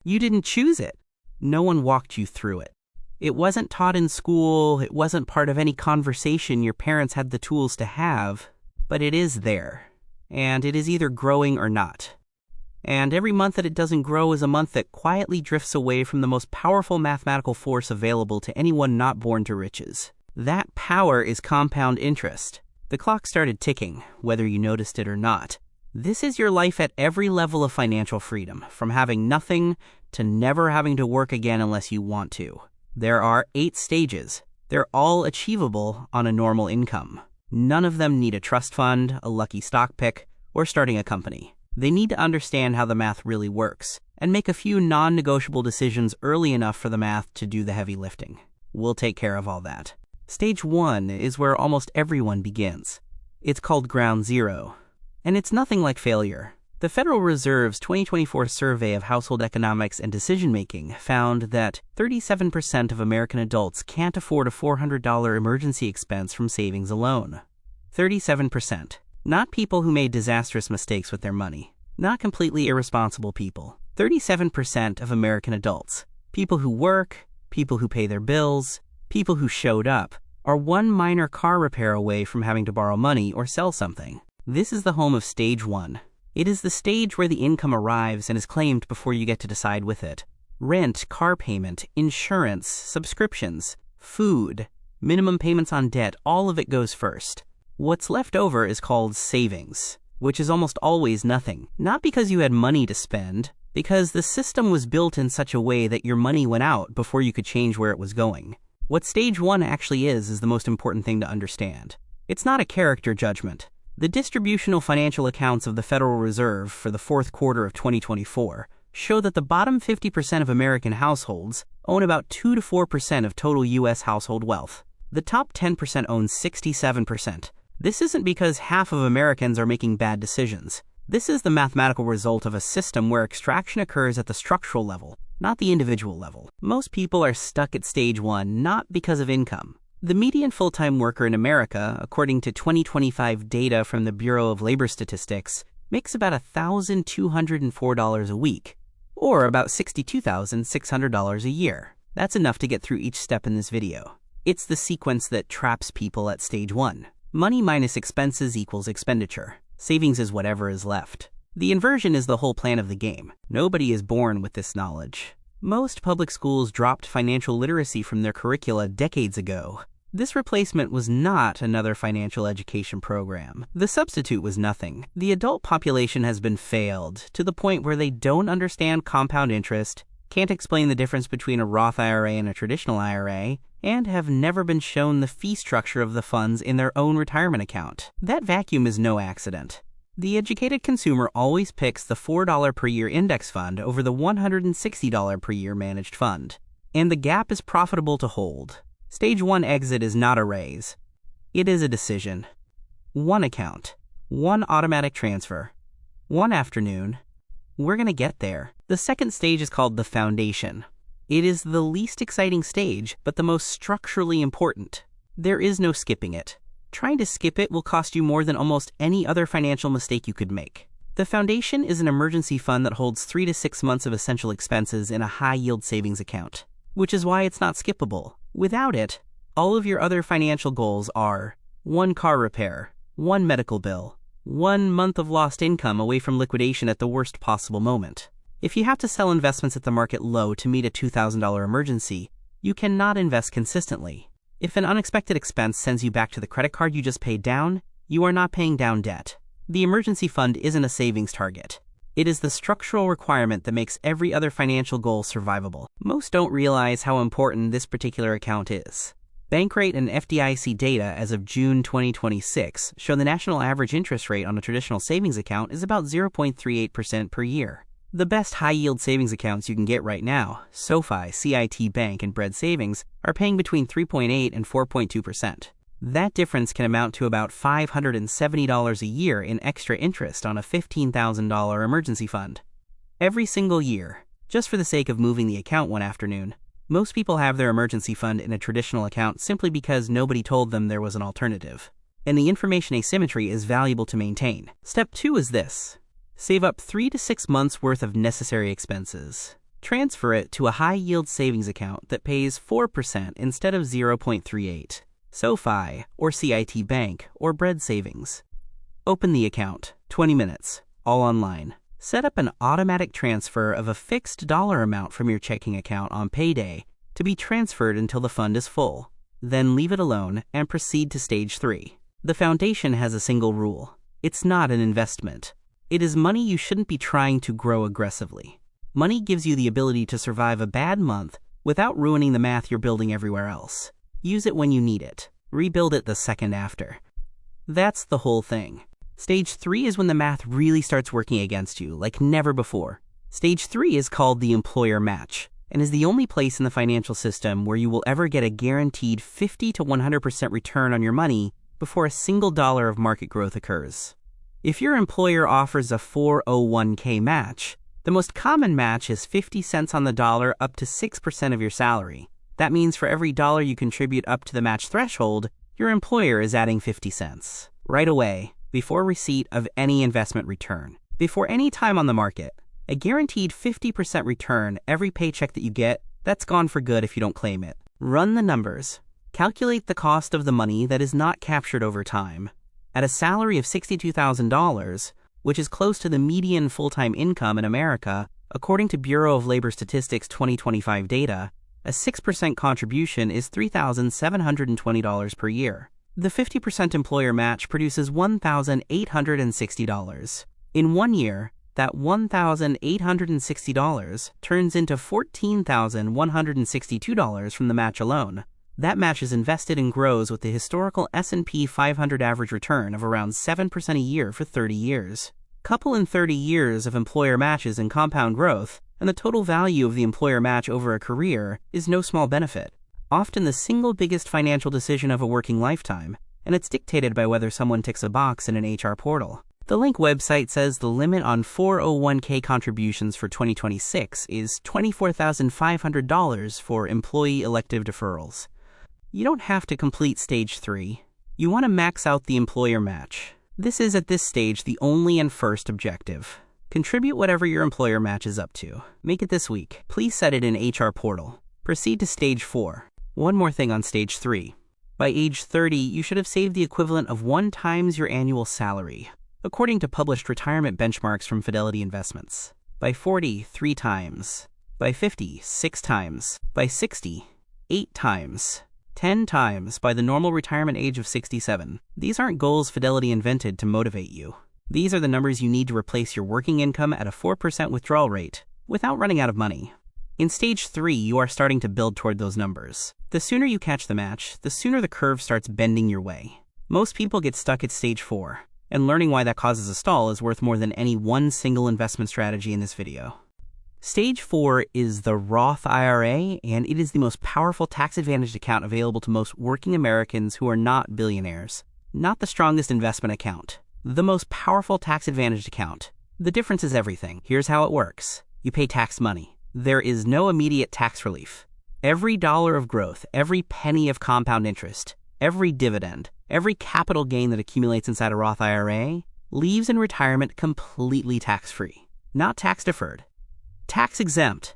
You didn't choose it. No one walked you through it. It wasn't taught in school, it wasn't part of any conversation your parents had the tools to have, but it is there. And it is either growing or not. And every month that it doesn't grow is a month that quietly drifts away from the most powerful mathematical force available to anyone not born to riches. That power is compound interest. The clock started ticking, whether you noticed it or not. This is your life at every level of financial freedom, from having nothing to never having to work again unless you want to. There are 8 stages. They're all achievable on a normal income. None of them need a trust fund, a lucky stock pick, or starting a company. They need to understand how the math really works, and make a few non-negotiable decisions early enough for the math to do the heavy lifting. We'll take care of all that. Stage 1 is where almost everyone begins. It's called ground zero. And it's nothing like failure. The Federal Reserve's 2024 survey of household economics and decision-making found that 37% of American adults can't afford a $400 emergency expense from savings alone. 37%. Not people who made disastrous mistakes with their money. Not completely irresponsible people. 37% of American adults. People who work, people who pay their bills, people who showed up, are one minor car repair away from having to borrow money or sell something. This is the home of Stage 1. It is the stage where the income arrives and is claimed before you get to decide with it. Rent, car payment, insurance, subscriptions, food, minimum payments on debt, all of it goes first. What's left over is called savings, which is almost always nothing. Not because you had money to spend, because the system was built in such a way that your money went out before you could change where it was going. What Stage 1 actually is the most important thing to understand. It's not a character judgment. The distributional financial accounts of the Federal Reserve for the fourth quarter of 2024 show that the bottom 50% of American households own about 2 to 4% of total U.S. household wealth. The top 10% own 67%. This isn't because half of Americans are making bad decisions. This is the mathematical result of a system where extraction occurs at the structural level, not the individual level. Most people are stuck at Stage 1 not because of income. The median full-time worker in America, according to 2025 data from the Bureau of Labor Statistics, makes about $1,204 a week, or about $62,600 a year. That's enough to get through each step in this video. It's the sequence that traps people at Stage 1. Money minus expenses equals expenditure. Savings is whatever is left. The inversion is the whole plan of the game. Nobody is born with this knowledge. Most public schools dropped financial literacy from their curricula decades ago. This replacement was not another financial education program. The substitute was nothing. The adult population has been failed to the point where they don't understand compound interest, can't explain the difference between a Roth IRA and a traditional IRA, and have never been shown the fee structure of the funds in their own retirement account. That vacuum is no accident. The educated consumer always picks the $4 per year index fund over the $160 per year managed fund. And the gap is profitable to hold. Stage 1 exit is not a raise. It is a decision. One account. One automatic transfer. One afternoon. We're going to get there. The second stage is called the foundation. It is the least exciting stage, but the most structurally important. There is no skipping it. Trying to skip it will cost you more than almost any other financial mistake you could make. The foundation is an emergency fund that holds 3 to 6 months of essential expenses in a high-yield savings account, which is why it's not skippable. Without it, all of your other financial goals are 1 car repair, 1 medical bill, 1 month of lost income away from liquidation at the worst possible moment. If you have to sell investments at the market low to meet a $2,000 emergency, you cannot invest consistently. If an unexpected expense sends you back to the credit card you just paid down, you are not paying down debt. The emergency fund isn't a savings target. It is the structural requirement that makes every other financial goal survivable. Most don't realize how important this particular account is. Bankrate and FDIC data as of June 2026 show the national average interest rate on a traditional savings account is about 0.38% per year. The best high-yield savings accounts you can get right now, SoFi, CIT Bank, and Bread Savings, are paying between 3.8 and 4.2%. That difference can amount to about $570 a year in extra interest on a $15,000 emergency fund. Every single year, just for the sake of moving the account one afternoon, most people have their emergency fund in a traditional account simply because nobody told them there was an alternative. And the information asymmetry is valuable to maintain. Step 2 is this. Save up 3 to 6 months worth of necessary expenses. Transfer it to a high-yield savings account that pays 4% instead of 0.38. SoFi or CIT Bank or Bread Savings. Open the account, 20 minutes, all online. Set up an automatic transfer of a fixed dollar amount from your checking account on payday to be transferred until the fund is full. Then leave it alone and proceed to stage 3. The foundation has a single rule. It's not an investment. It is money you shouldn't be trying to grow aggressively. Money gives you the ability to survive a bad month without ruining the math you're building everywhere else. Use it when you need it. Rebuild it the second after. That's the whole thing. Stage 3 is when the math really starts working against you, like never before. Stage 3 is called the employer match, and is the only place in the financial system where you will ever get a guaranteed 50 to 100% return on your money before a single dollar of market growth occurs. If your employer offers a 401k match, the most common match is 50 cents on the dollar up to 6% of your salary. That means for every dollar you contribute up to the match threshold, your employer is adding 50 cents. Right away, before receipt of any investment return. Before any time on the market, a guaranteed 50% return every paycheck that you get, that's gone for good if you don't claim it. Run the numbers. Calculate the cost of the money that is not captured over time. At a salary of $62,000, which is close to the median full-time income in America, according to Bureau of Labor Statistics 2025 data, a 6% contribution is $3,720 per year. The 50% employer match produces $1,860. In 1 year, that $1,860 turns into $14,162 from the match alone. That match is invested and grows with the historical S&P 500 average return of around 7% a year for 30 years. Couple in 30 years of employer matches and compound growth, and the total value of the employer match over a career is no small benefit. Often the single biggest financial decision of a working lifetime, and it's dictated by whether someone ticks a box in an HR portal. The Link website says the limit on 401k contributions for 2026 is $24,500 for employee elective deferrals. You don't have to complete stage 3. You want to max out the employer match. This is at this stage the only and first objective. Contribute whatever your employer match is up to. Make it this week. Please set it in HR portal. Proceed to stage 4. One more thing on stage 3. By age 30, you should have saved the equivalent of 1 times your annual salary, according to published retirement benchmarks from Fidelity Investments. By 40, 3 times. By 50, 6 times. By 60, 8 times. 10 times by the normal retirement age of 67. These aren't goals Fidelity invented to motivate you. These are the numbers you need to replace your working income at a 4% withdrawal rate without running out of money. In stage 3, you are starting to build toward those numbers. The sooner you catch the match, the sooner the curve starts bending your way. Most people get stuck at stage 4, and learning why that causes a stall is worth more than any one single investment strategy in this video. Stage 4 is the Roth IRA, and it is the most powerful tax-advantaged account available to most working Americans who are not billionaires. Not the strongest investment account. The most powerful tax-advantaged account. The difference is everything. Here's how it works. You pay tax money. There is no immediate tax relief. Every dollar of growth, every penny of compound interest, every dividend, every capital gain that accumulates inside a Roth IRA leaves in retirement completely tax-free. Not tax-deferred. Tax-exempt.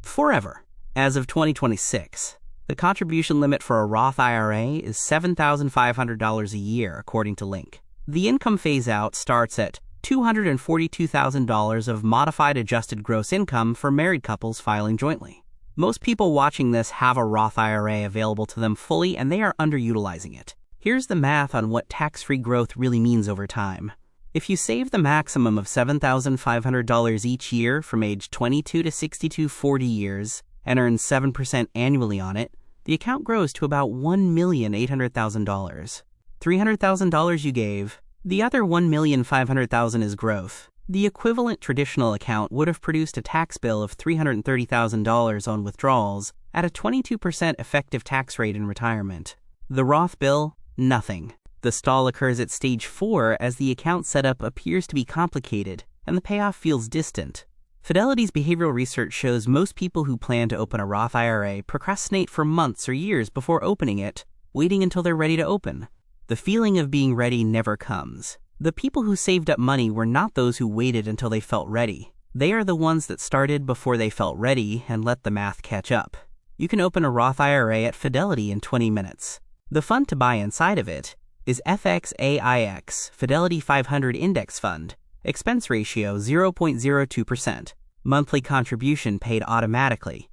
Forever. As of 2026, the contribution limit for a Roth IRA is $7,500 a year, according to Link. The income phase-out starts at $242,000 of modified adjusted gross income for married couples filing jointly. Most people watching this have a Roth IRA available to them fully, and they are underutilizing it. Here's the math on what tax-free growth really means over time. If you save the maximum of $7,500 each year from age 22 to 62 40 years and earn 7% annually on it, the account grows to about $1,800,000. $300,000 you gave, the other $1,500,000 is growth. The equivalent traditional account would have produced a tax bill of $330,000 on withdrawals at a 22% effective tax rate in retirement. The Roth bill, nothing. The stall occurs at stage 4 as the account setup appears to be complicated and the payoff feels distant. Fidelity's behavioral research shows most people who plan to open a Roth IRA procrastinate for months or years before opening it, waiting until they're ready to open. The feeling of being ready never comes. The people who saved up money were not those who waited until they felt ready. They are the ones that started before they felt ready and let the math catch up. You can open a Roth IRA at Fidelity in 20 minutes. The fund to buy inside of it is fxaix, Fidelity 500 Index Fund, expense ratio 0.02%, monthly contribution paid automatically.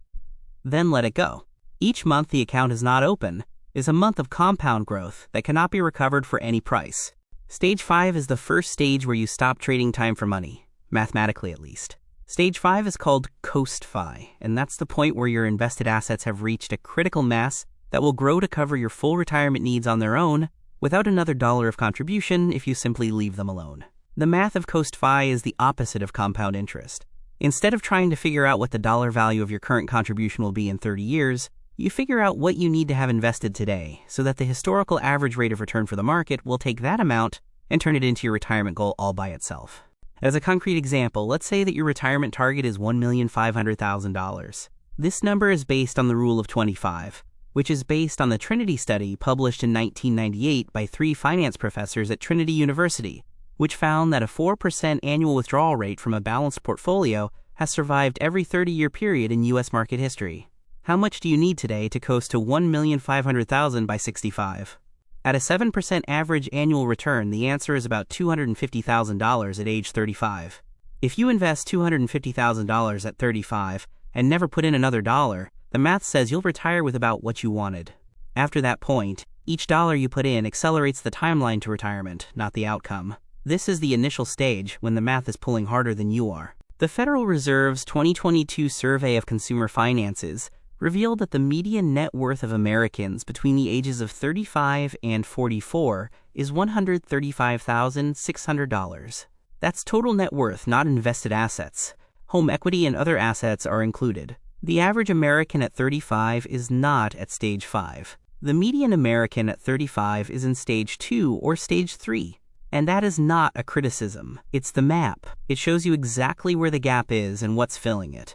Then let it go. Each month the account is not open is a month of compound growth that cannot be recovered for any price. Stage 5 is the first stage where you stop trading time for money, mathematically at least. Stage 5 is called coast-fi, and that's the point where your invested assets have reached a critical mass that will grow to cover your full retirement needs on their own without another dollar of contribution if you simply leave them alone. The math of coast-fi is the opposite of compound interest. Instead of trying to figure out what the dollar value of your current contribution will be in 30 years, you figure out what you need to have invested today so that the historical average rate of return for the market will take that amount and turn it into your retirement goal all by itself. As a concrete example, let's say that your retirement target is $1,500,000. This number is based on the rule of 25, which is based on the Trinity study published in 1998 by 3 finance professors at Trinity University, which found that a 4% annual withdrawal rate from a balanced portfolio has survived every 30-year period in U.S. market history. How much do you need today to coast to $1,500,000 by 65? At a 7% average annual return, the answer is about $250,000 at age 35. If you invest $250,000 at 35 and never put in another dollar, the math says you'll retire with about what you wanted. After that point, each dollar you put in accelerates the timeline to retirement, not the outcome. This is the initial stage when the math is pulling harder than you are. The Federal Reserve's 2022 Survey of Consumer Finances revealed that the median net worth of Americans between the ages of 35 and 44 is $135,600. That's total net worth, not invested assets. Home equity and other assets are included. The average American at 35 is not at stage 5. The median American at 35 is in stage 2 or stage 3. And that is not a criticism. It's the map. It shows you exactly where the gap is and what's filling it.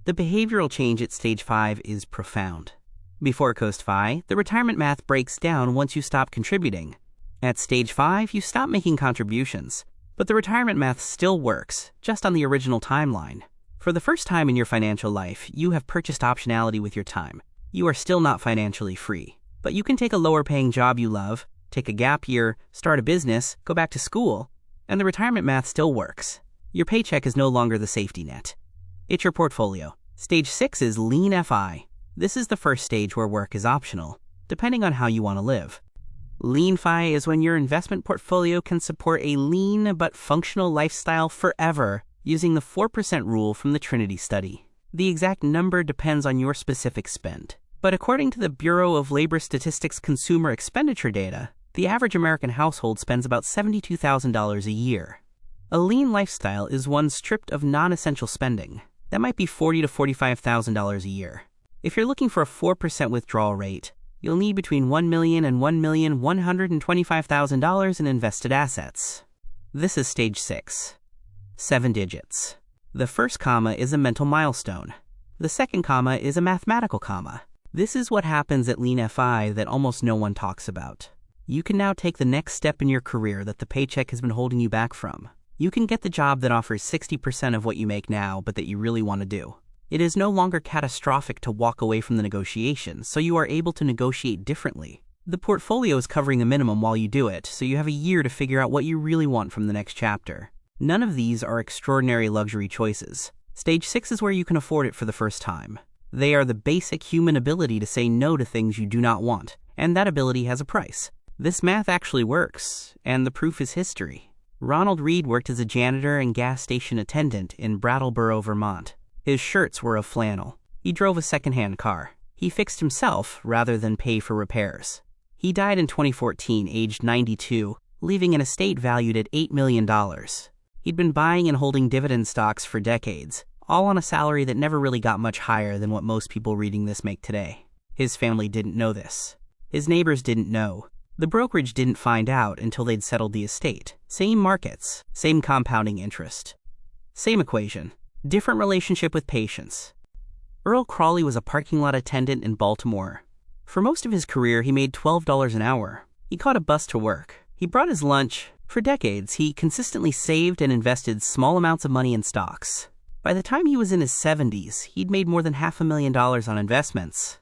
The behavioral change at stage 5 is profound. Before coast-fi, the retirement math breaks down once you stop contributing. At stage 5, you stop making contributions, but the retirement math still works, just on the original timeline. For the first time in your financial life, you have purchased optionality with your time. You are still not financially free, but you can take a lower-paying job you love, take a gap year, start a business, go back to school, and the retirement math still works. Your paycheck is no longer the safety net. It's your portfolio. Stage 6 is lean FI. This is the first stage where work is optional, depending on how you want to live. Lean FI is when your investment portfolio can support a lean but functional lifestyle forever using the 4% rule from the Trinity study. The exact number depends on your specific spend. But according to the Bureau of Labor Statistics consumer expenditure data, the average American household spends about $72,000 a year. A lean lifestyle is one stripped of non-essential spending. That might be $40,000 to $45,000 a year. If you're looking for a 4% withdrawal rate, you'll need between $1 million and $1,125,000 in invested assets. This is stage 6. 7 digits. The first comma is a mental milestone. The second comma is a mathematical comma. This is what happens at lean FI that almost no one talks about. You can now take the next step in your career that the paycheck has been holding you back from. You can get the job that offers 60% of what you make now, but that you really want to do. It is no longer catastrophic to walk away from the negotiation, so you are able to negotiate differently. The portfolio is covering the minimum while you do it, so you have a year to figure out what you really want from the next chapter. None of these are extraordinary luxury choices. Stage 6 is where you can afford it for the first time. They are the basic human ability to say no to things you do not want, and that ability has a price. This math actually works, and the proof is history. Ronald Reed worked as a janitor and gas station attendant in Brattleboro, Vermont. His shirts were of flannel. He drove a second-hand car. He fixed himself rather than pay for repairs. He died in 2014, aged 92, leaving an estate valued at $8 million. He'd been buying and holding dividend stocks for decades, all on a salary that never really got much higher than what most people reading this make today. His family didn't know this. His neighbors didn't know. The brokerage didn't find out until they'd settled the estate. Same markets, same compounding interest. Same equation, different relationship with patience. Earl Crawley was a parking lot attendant in Baltimore. For most of his career, he made $12 an hour. He caught a bus to work. He brought his lunch. For decades, he consistently saved and invested small amounts of money in stocks. By the time he was in his 70s, he'd made more than $500,000 on investments,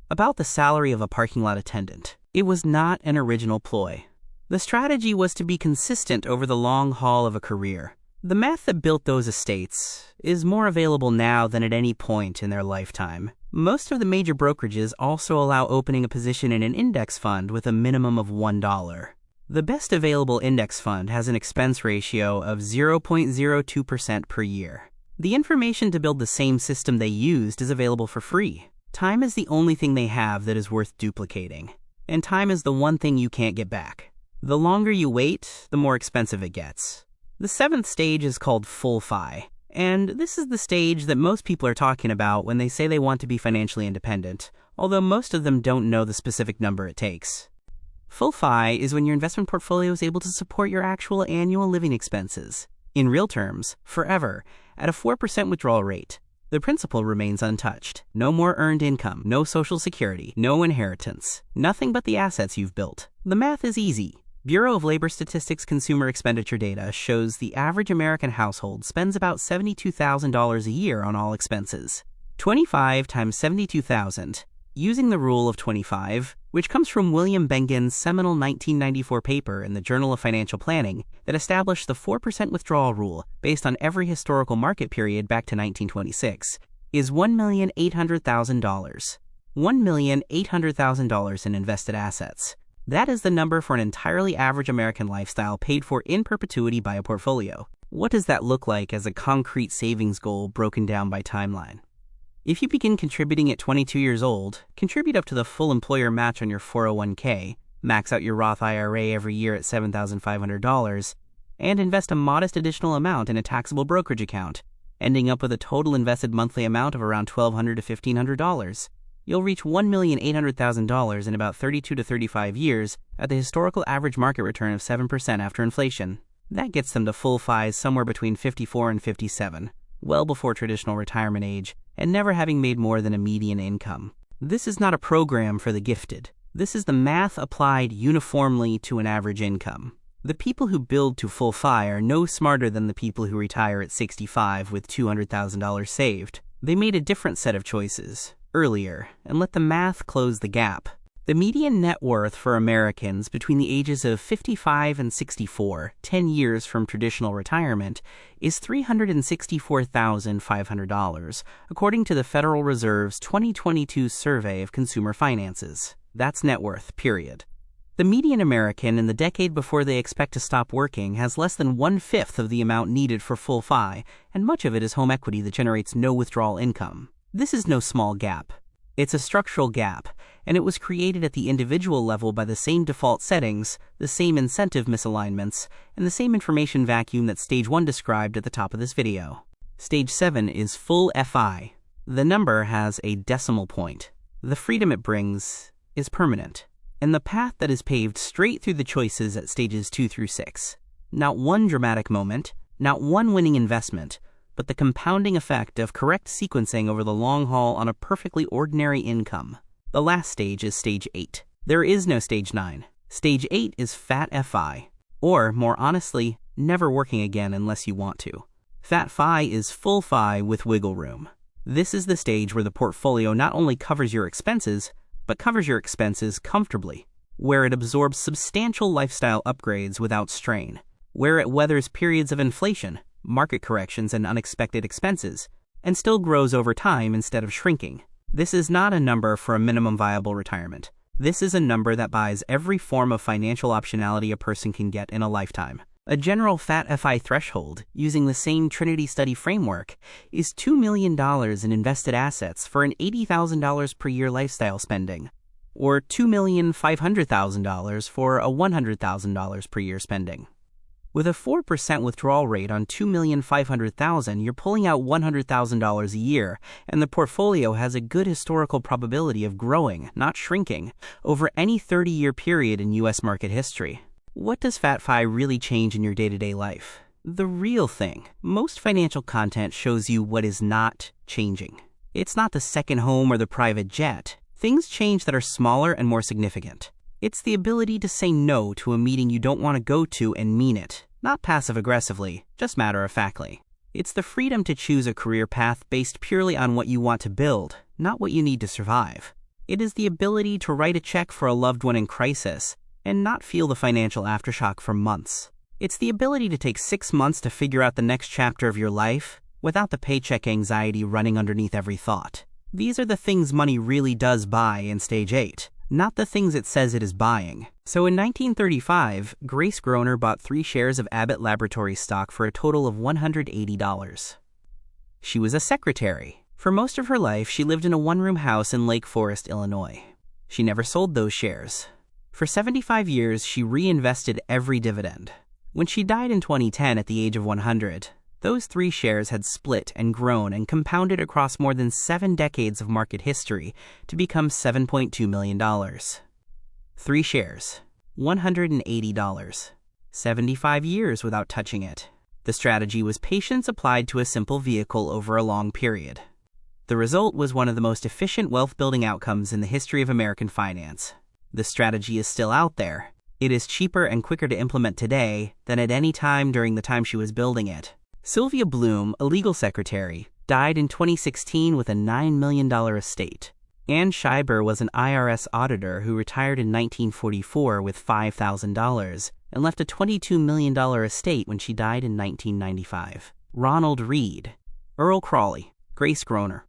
about the salary of a parking lot attendant. It was not an original ploy. The strategy was to be consistent over the long haul of a career. The math that built those estates is more available now than at any point in their lifetime. Most of the major brokerages also allow opening a position in an index fund with a minimum of $1. The best available index fund has an expense ratio of 0.02% per year. The information to build the same system they used is available for free. Time is the only thing they have that is worth duplicating, and time is the one thing you can't get back. The longer you wait, the more expensive it gets. The 7th stage is called full FI, and this is the stage that most people are talking about when they say they want to be financially independent, although most of them don't know the specific number it takes. Full FI is when your investment portfolio is able to support your actual annual living expenses. In real terms, forever, at a 4% withdrawal rate. The principal remains untouched. No more earned income, no Social Security, no inheritance, nothing but the assets you've built. The math is easy. Bureau of Labor Statistics consumer expenditure data shows the average American household spends about $72,000 a year on all expenses. 25 times 72,000, using the rule of 25, which comes from William Bengen's seminal 1994 paper in the Journal of Financial Planning that established the 4% withdrawal rule based on every historical market period back to 1926, is $1,800,000. $1,800,000 in invested assets. That is the number for an entirely average American lifestyle paid for in perpetuity by a portfolio. What does that look like as a concrete savings goal broken down by timeline? If you begin contributing at 22 years old, contribute up to the full employer match on your 401k, max out your Roth IRA every year at $7,500, and invest a modest additional amount in a taxable brokerage account, ending up with a total invested monthly amount of around $1,200 to $1,500. You'll reach $1,800,000 in about 32 to 35 years at the historical average market return of 7% after inflation. That gets them to full FIs somewhere between 54 and 57, well before traditional retirement age, and never having made more than a median income. This is not a program for the gifted. This is the math applied uniformly to an average income. The people who build to full FI are no smarter than the people who retire at 65 with $200,000 saved. They made a different set of choices earlier and let the math close the gap. The median net worth for Americans between the ages of 55 and 64, 10 years from traditional retirement, is $364,500, according to the Federal Reserve's 2022 Survey of Consumer Finances. That's net worth, period. The median American in the decade before they expect to stop working has less than 1/5 of the amount needed for full FI, and much of it is home equity that generates no withdrawal income. This is no small gap. It's a structural gap, and it was created at the individual level by the same default settings, the same incentive misalignments, and the same information vacuum that Stage 1 described at the top of this video. Stage 7 is full FI. The number has a decimal point. The freedom it brings is permanent, and the path that is paved straight through the choices at stages 2 through 6. Not one dramatic moment, not one winning investment, but the compounding effect of correct sequencing over the long haul on a perfectly ordinary income. The last stage is Stage 8. There is no Stage 9. Stage 8 is Fat FI, or, more honestly, never working again unless you want to. Fat FI is full FI with wiggle room. This is the stage where the portfolio not only covers your expenses, but covers your expenses comfortably, where it absorbs substantial lifestyle upgrades without strain, where it weathers periods of inflation, market corrections, and unexpected expenses, and still grows over time instead of shrinking. This is not a number for a minimum viable retirement. This is a number that buys every form of financial optionality a person can get in a lifetime. A general Fat FI threshold, using the same Trinity study framework, is $2 million in invested assets for an $80,000 per year lifestyle spending, or $2,500,000 for a $100,000 per year spending. With a 4% withdrawal rate on $2,500,000, you're pulling out $100,000 a year, and the portfolio has a good historical probability of growing, not shrinking, over any 30-year period in U.S. market history. What does Fat FI really change in your day-to-day life? The real thing. Most financial content shows you what is not changing. It's not the second home or the private jet. Things change that are smaller and more significant. It's the ability to say no to a meeting you don't want to go to and mean it, not passive-aggressively, just matter-of-factly. It's the freedom to choose a career path based purely on what you want to build, not what you need to survive. It is the ability to write a check for a loved one in crisis and not feel the financial aftershock for months. It's the ability to take 6 months to figure out the next chapter of your life without the paycheck anxiety running underneath every thought. These are the things money really does buy in Stage 8, not the things it says it is buying. So in 1935, Grace Groner bought 3 shares of Abbott Laboratories stock for a total of $180. She was a secretary. For most of her life, she lived in a one-room house in Lake Forest, Illinois. She never sold those shares. For 75 years, she reinvested every dividend. When she died in 2010 at the age of 100, those 3 shares had split and grown and compounded across more than 7 decades of market history to become $7.2 million. 3 shares, $180. 75 years without touching it. The strategy was patience applied to a simple vehicle over a long period. The result was one of the most efficient wealth-building outcomes in the history of American finance. The strategy is still out there. It is cheaper and quicker to implement today than at any time during the time she was building it. Sylvia Bloom, a legal secretary, died in 2016 with a $9 million estate. Ann Scheiber was an IRS auditor who retired in 1944 with $5,000 and left a $22 million estate when she died in 1995. Ronald Reed, Earl Crawley, Grace Groner,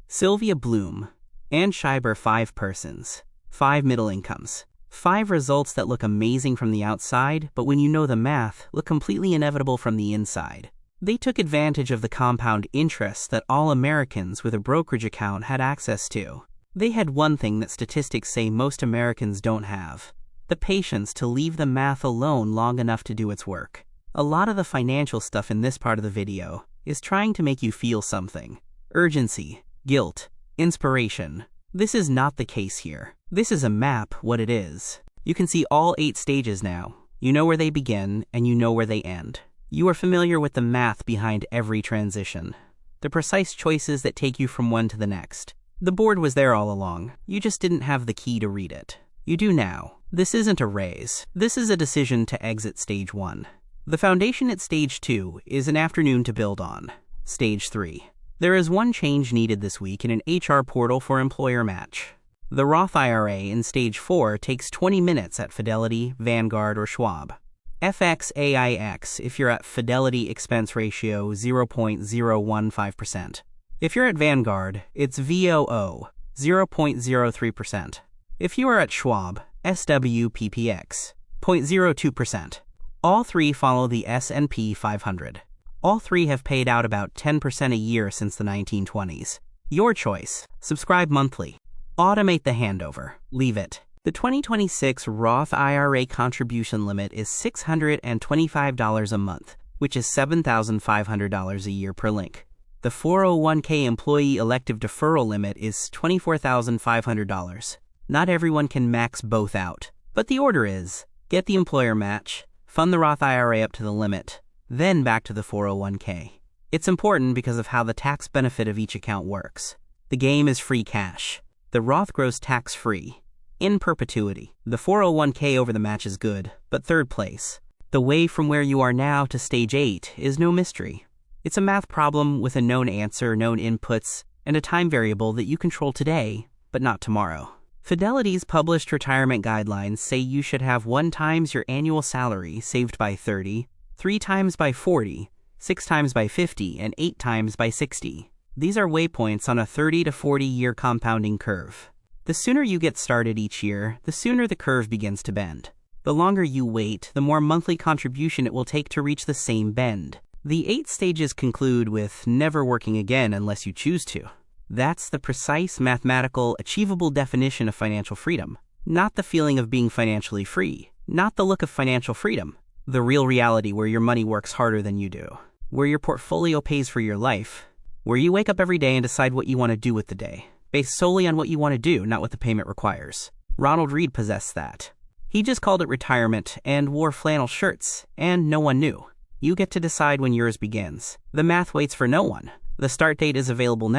Sylvia Bloom, Ann Scheiber. 5 persons, 5 middle incomes. 5 results that look amazing from the outside, but when you know the math, look completely inevitable from the inside. They took advantage of the compound interest that all Americans with a brokerage account had access to. They had one thing that statistics say most Americans don't have: the patience to leave the math alone long enough to do its work. A lot of the financial stuff in this part of the video is trying to make you feel something. Urgency, guilt, inspiration. This is not the case here. This is a map, what it is. You can see all 8 stages now. You know where they begin, and you know where they end. You are familiar with the math behind every transition. The precise choices that take you from one to the next. The board was there all along. You just didn't have the key to read it. You do now. This isn't a raise. This is a decision to exit Stage 1. The foundation at Stage 2 is an afternoon to build on. Stage 3. There is one change needed this week in an HR portal for employer match. The Roth IRA in Stage 4 takes 20 minutes at Fidelity, Vanguard, or Schwab. fxaix if you're at Fidelity, expense ratio 0.015%. If you're at Vanguard, it's VOO, 0.03%. If you are at Schwab, SWPPX, 0.02%. All 3 follow the S&P 500. All 3 have paid out about 10% a year since the 1920s. Your choice. Subscribe monthly. Automate the handover. Leave it. The 2026 Roth IRA contribution limit is $625 a month, which is $7,500 a year per link. The 401k employee elective deferral limit is $24,500. Not everyone can max both out, but the order is: get the employer match, fund the Roth IRA up to the limit, then back to the 401k. It's important because of how the tax benefit of each account works. The game is free cash. The Roth grows tax-free, in perpetuity. The 401k over the match is good, but third place. The way from where you are now to Stage 8 is no mystery. It's a math problem with a known answer, known inputs, and a time variable that you control today, but not tomorrow. Fidelity's published retirement guidelines say you should have 1 times your annual salary saved by 30, 3 times by 40, 6 times by 50, and 8 times by 60. These are waypoints on a 30 to 40-year compounding curve. The sooner you get started each year, the sooner the curve begins to bend. The longer you wait, the more monthly contribution it will take to reach the same bend. The 8 stages conclude with never working again unless you choose to. That's the precise mathematical, achievable definition of financial freedom. Not the feeling of being financially free. Not the look of financial freedom. The real reality where your money works harder than you do. Where your portfolio pays for your life. Where you wake up every day and decide what you want to do with the day, based solely on what you want to do, not what the payment requires. Ronald Reed possessed that. He just called it retirement and wore flannel shirts, and no one knew. You get to decide when yours begins. The math waits for no one. The start date is available now.